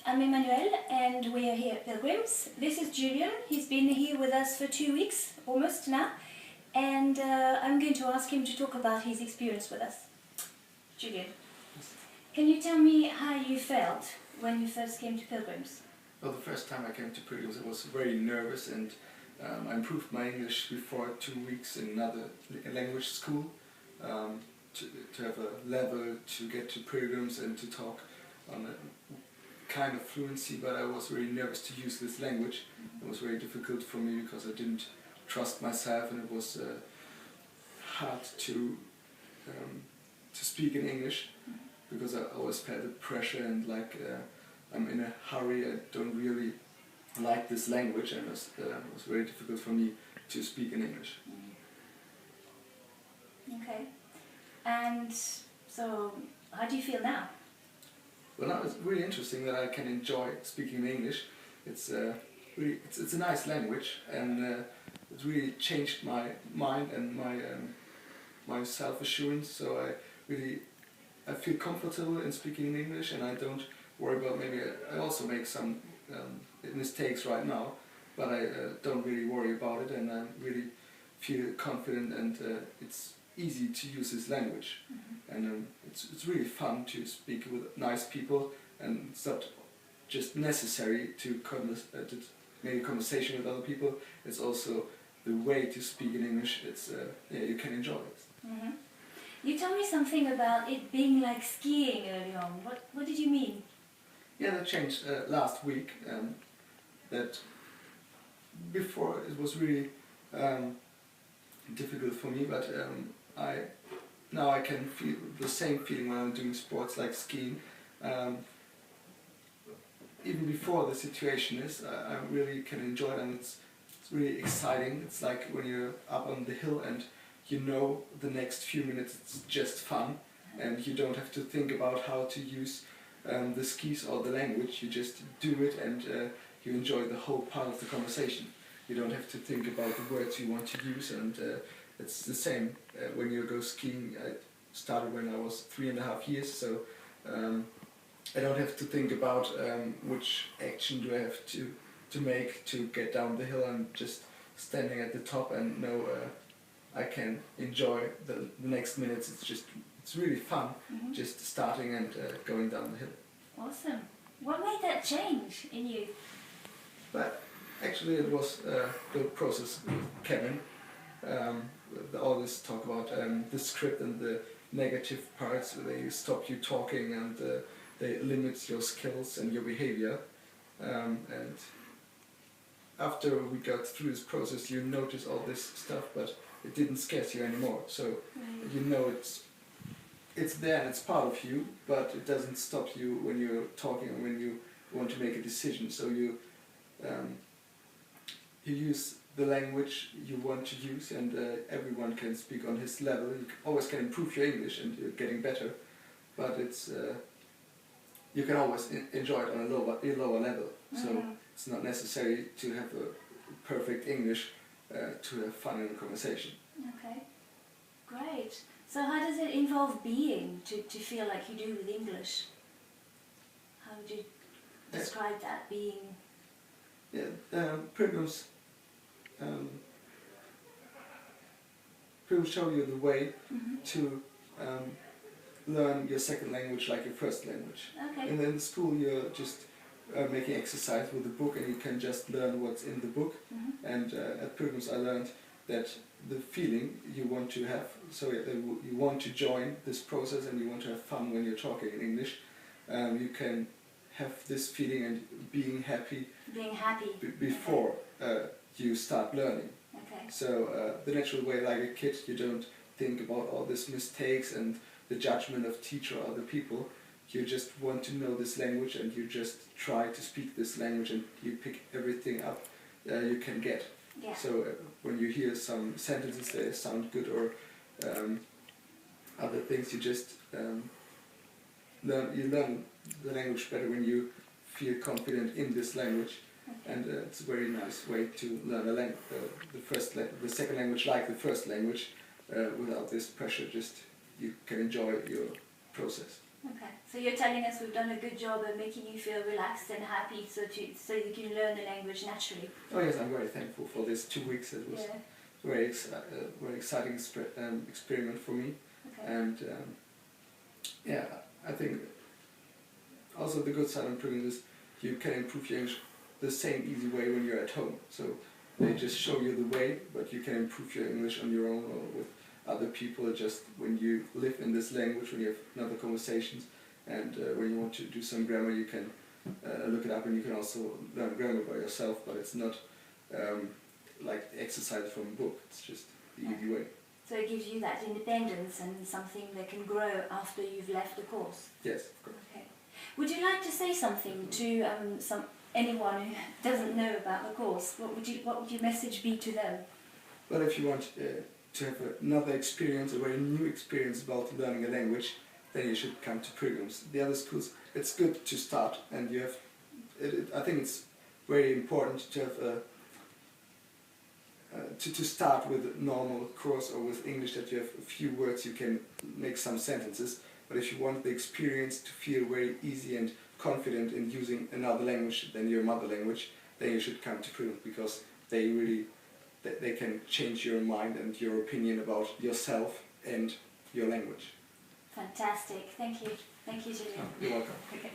I'm Emmanuel and we are here at Pilgrims. This is Julian. He's been here with us for 2 weeks, almost now. And I'm going to ask him to talk about his experience with us. Julian, can you tell me how you felt when you first came to Pilgrims? Well, the first time I came to Pilgrims I was very nervous, and I improved my English before 2 weeks in another language school to have a level to get to Pilgrims and to talk on a kind of fluency, but I was very nervous to use this language. It was very difficult for me because I didn't trust myself, and it was hard to speak in English because I always felt the pressure and I'm in a hurry. I don't really like this language, and it was very difficult for me to speak in English. Okay. And so, how do you feel now? Well, now it's really interesting that I can enjoy speaking in English. It's a nice language, and it really changed my mind and my self-assurance. So I feel comfortable in speaking in English, and I don't worry about, maybe I also make some mistakes right now, but I don't really worry about it, and I really feel confident, and it's easy to use this language. And it's really fun to speak with nice people, and it's not just necessary to make a conversation with other people. It's also the way to speak in English. It's you can enjoy it. You told me something about it being like skiing early on. What did you mean? Yeah, that changed last week. That before it was really difficult for me, but now I can feel the same feeling when I'm doing sports like skiing. Even before the situation I really can enjoy it, and it's really exciting. It's like when you're up on the hill and you know the next few minutes it's just fun, and you don't have to think about how to use the skis or the language. You just do it, and you enjoy the whole part of the conversation. You don't have to think about the words you want to use, and it's the same when you go skiing. I started when I was 3.5 years, so I don't have to think about which action do I have to make to get down the hill. I'm just standing at the top and know I can enjoy the next minutes. It's really fun, just starting and going down the hill. Awesome. What made that change in you? But actually it was the process with Kevin. All this talk about the script and the negative parts, they stop you talking, and they limit your skills and your behavior. And after we got through this process, you notice all this stuff, but it didn't scare you anymore. So you know it's there and it's part of you, but it doesn't stop you when you're talking or when you want to make a decision. So you use the language you want to use, and everyone can speak on his level. You always can improve your English, and you're getting better, but it's you can always enjoy it on a lower level. So it's not necessary to have a perfect English to have fun in a conversation. Okay, great. So how does it involve being to feel like you do with English? How would you describe that, being? Yeah, Pilgrims show you the way to learn your second language like your first language. Okay. And in the school you're just making exercise with the book, and you can just learn what's in the book. And at Pilgrims I learned that the feeling you want to have, so you want to join this process and you want to have fun when you're talking in English, you can have this feeling and being happy before you start learning. Okay. So the natural way, like a kid, you don't think about all these mistakes and the judgment of teacher or other people. You just want to know this language, and you just try to speak this language, and you pick everything up you can get. Yeah. So when you hear some sentences that sound good, or other things, you just learn the language better when you feel confident in this language. Okay. And it's a very nice way to learn the second language like the first language, without this pressure. Just you can enjoy your process. Okay, so you're telling us we've done a good job of making you feel relaxed and happy so you can learn the language naturally. Oh yes, I'm very thankful for this 2 weeks. It was very exciting experiment for me. Okay. And yeah, I think also the good side of Pilgrims is you can improve your English the same easy way when you're at home. So they just show you the way, but you can improve your English on your own or with other people. Just when you live in this language, when you have another conversations, and when you want to do some grammar, you can look it up, and you can also learn grammar by yourself. But it's not like exercise from a book. It's just the easy way. So it gives you that independence and something that can grow after you've left the course. Yes, of course. Okay. Would you like to say something to anyone who doesn't know about the course? What would your message be to them? Well, if you want to have another experience, a very new experience about learning a language, then you should come to Pilgrims. The other schools, it's good to start, and you have. I think it's very important to have to start with a normal course or with English, that you have a few words, you can make some sentences. But if you want the experience to feel very easy and confident in using another language than your mother language, then you should come to Pilgrims, because they can change your mind and your opinion about yourself and your language. Fantastic. Thank you. Thank you, Julian. Oh, you're welcome. Okay.